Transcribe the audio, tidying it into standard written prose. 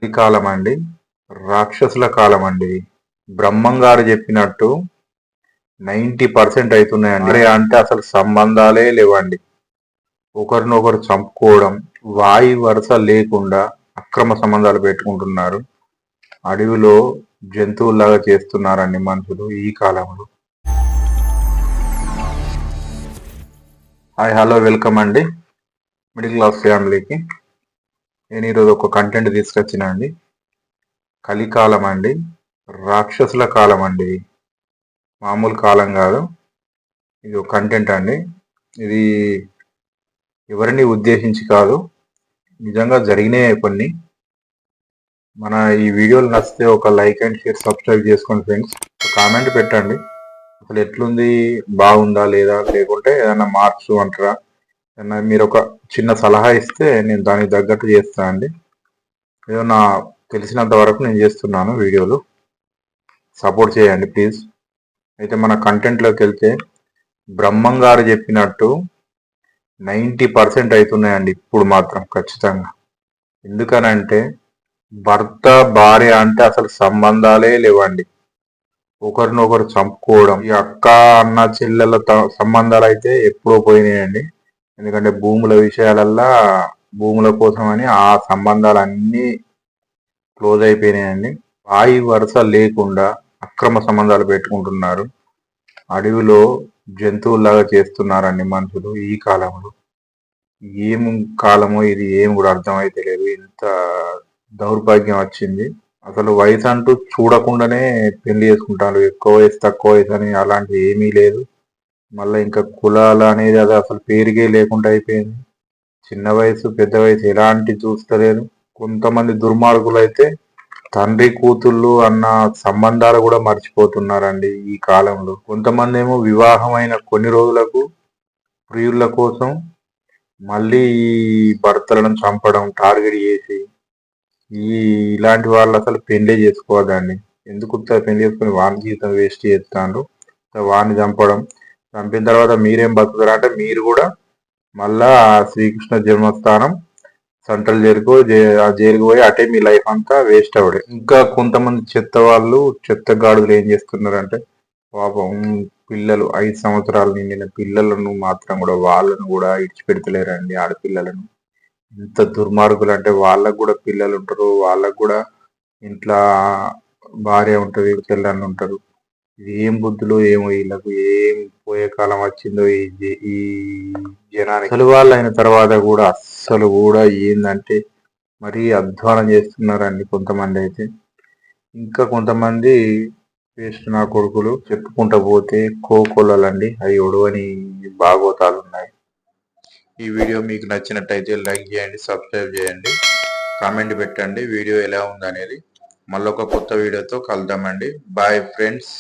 ఈ కాలం అండి, రాక్షసుల కాలం అండి. బ్రహ్మం గారు చెప్పినట్టు 90% అవుతున్నాయండి. అంటే అసలు సంబంధాలే లేవండి. ఒకరినొకరు చంపుకోవడం, వాయి వరుస లేకుండా అక్రమ సంబంధాలు పెట్టుకుంటున్నారు. అడవిలో జంతువుల్లాగా చేస్తున్నారండి మనుషులు ఈ కాలంలో. హాయ్, హలో, వెల్కమ్ అండి మిడిల్ క్లాస్ ఫ్యామిలీకి. నేను ఈరోజు ఒక కంటెంట్ తీసుకొచ్చిన అండి. కలికాలం అండి, రాక్షసుల కాలం అండి. మామూలు కాలం కాదు, ఇది ఒక కంటెంట్ అండి. ఇది ఎవరిని ఉద్దేశించి కాదు, నిజంగా జరిగినాయి కొన్ని. మన ఈ వీడియోలు నచ్చితే ఒక లైక్ అండ్ షేర్, సబ్స్క్రైబ్ చేసుకోండి ఫ్రెండ్స్. ఒక కామెంట్ పెట్టండి, అసలు ఎట్లుంది, బాగుందా లేదా, లేకుంటే ఏదైనా మార్క్స్ అంటారా, ఏదైనా మీరు ఒక చిన్న సలహా ఇస్తే నేను దానికి తగ్గట్టు చేస్తా అండి. ఏదో నా తెలిసినంత వరకు నేను చేస్తున్నాను వీడియోలు. సపోర్ట్ చేయండి ప్లీజ్. అయితే మన కంటెంట్లోకి వెళ్తే, బ్రహ్మం గారు చెప్పినట్టు 90% అవుతున్నాయండి ఇప్పుడు మాత్రం ఖచ్చితంగా. ఎందుకనంటే భర్త భార్య అంటే అసలు సంబంధాలే లేవండి. ఒకరినొకరు చంపుకోవడం, ఈ అక్క అన్న చెల్లెల సంబంధాలు అయితే ఎప్పుడో పోయినాయండి. ఎందుకంటే భూముల విషయాలల్లా, భూముల కోసం అని ఆ సంబంధాలన్నీ క్లోజ్ అయిపోయినాయండి. వాయి వరుస లేకుండా అక్రమ సంబంధాలు పెట్టుకుంటున్నారు. అడవిలో జంతువుల్లాగా చేస్తున్నారండి మనుషులు ఈ కాలంలో. ఏం కాలమో ఇది, ఏం కూడా అర్థమైతే లేదు. ఇంత దౌర్భాగ్యం వచ్చింది. అసలు వయసు అంటూ చూడకుండానే పెళ్లి చేసుకుంటారు. ఎక్కువ వయసు, తక్కువ వయసు అని అలాంటివి ఏమీ లేదు. మళ్ళీ ఇంకా కులాలు అనేది అది అసలు పేరుగే లేకుండా అయిపోయింది. చిన్న వయసు, పెద్ద వయసు ఎలాంటి చూస్తలేరు. కొంతమంది దుర్మార్గులు అయితే తండ్రి కూతుళ్ళు అన్న సంబంధాలు కూడా మర్చిపోతున్నారండి ఈ కాలంలో. కొంతమంది ఏమో వివాహమైన కొన్ని రోజులకు ప్రియుల కోసం మళ్ళీ ఈ భర్తలను చంపడం, టార్గెట్ చేసి, ఇలాంటి వాళ్ళు అసలు పెళ్లే చేసుకోవద్దండి. ఎందుకు పెళ్లి చేసుకుని వాని జీవితం వేస్ట్ చేస్తాను. వాడిని చంపడం, చంపిన తర్వాత మీరేం బతుకుతారు అంటే మీరు కూడా మళ్ళా శ్రీకృష్ణ జన్మస్థానం సెంట్రల్ జైలుకు జైలుకు పోయి అటే మీ లైఫ్ అంతా వేస్ట్ అవడే. ఇంకా కొంతమంది చెత్త వాళ్ళు, చెత్త గాడులు ఏం చేస్తున్నారంటే, పాపం పిల్లలు 5 సంవత్సరాలు నిండిన పిల్లలను మాత్రం కూడా వాళ్ళను కూడా ఇడిచిపెడతలేరండి, ఆడపిల్లలను. ఎంత దుర్మార్గులు అంటే, వాళ్ళకు కూడా పిల్లలు ఉంటారు, వాళ్ళకు కూడా ఇంట్లో భార్య ఉంటుంది, పిల్లలు ఉంటారు. ఇది ఏం బుద్ధులు ఏమో వీళ్ళకు, ఏం పోయే కాలం వచ్చిందో ఈ జనానికి. అసలు వాళ్ళు అయిన తర్వాత కూడా అస్సలు కూడా ఏందంటే మరీ అధ్వానం చేస్తున్నారండి కొంతమంది అయితే. ఇంకా కొంతమంది వేస్ట్ నా కొడుకులు చెప్పుకుంటా పోతే కోకొల్లలండి, అవి ఒడవని బాగోతాలు ఉన్నాయి. ఈ వీడియో మీకు నచ్చినట్టయితే లైక్ చేయండి, సబ్స్క్రైబ్ చేయండి, కామెంట్ పెట్టండి వీడియో ఎలా ఉందనేది. మళ్ళొక కొత్త వీడియోతో కలుద్దామండి. Bye friends.